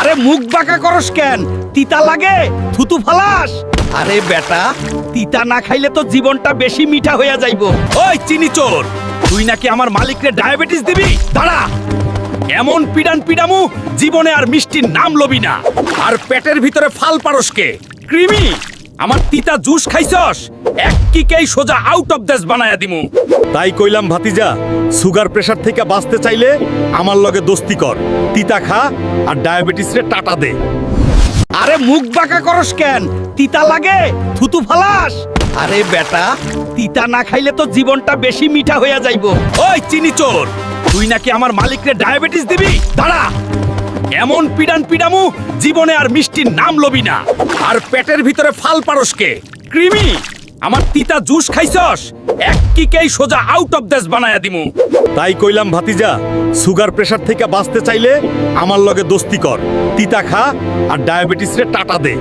আরে মুখ বাঁকা করস কেন? তিতা লাগে? থুতু ফালাস? আরে বেটা, তিতা না খাইলে তো জীবনটা বেশি মিঠা হইয়া যাইবো। ওই চিনি চোর, তুই নাকি আমার মালিকরে ডায়াবেটিস দিবি? দাঁড়া, এমন পিডান পিডামু জীবনে আর মিষ্টির নাম লবি না। আর পেটের ভিতরে ফাল পারসকে কৃমি, আমার তিতা জুস খাইছস, এক কিকেই সোজা আউট অফ দেশ বানায়া দিমু। তাই কইলাম ভাতিজা, সুগার প্রেসার থেকে বাঁচতে চাইলে আমার লগে দোস্তি কর, তিতা খা আর ডায়াবেটিস রে টাটা দে। আরে মুখ বাঁকা করস কেন? তিতা লাগে? থুতু ফালাস? আরে বেটা, তিতা না খাইলে তো জীবনটা বেশি মিঠা হইয়া যাইবো। ওই চিনি চোর, তুই নাকি আমার মালিকরে ডায়াবেটিস দিবি? দাঁড়া, এমন পিডান পিডামু জীবনে আর মিষ্টির নাম লবি না। আর পেটের ভিতরে ফাল পারসকে কৃমি, আমার তিতা জুস খাইছস, এক কিকেই সোজা আউট অফ দেশ বানায়া দিমু। তাই কইলাম ভাতিজা, সুগার প্রেসার থেকে বাঁচতে চাইলে আমার লগে দোস্তি কর, তিতা খা আর ডায়াবেটিস রে টাটা দে।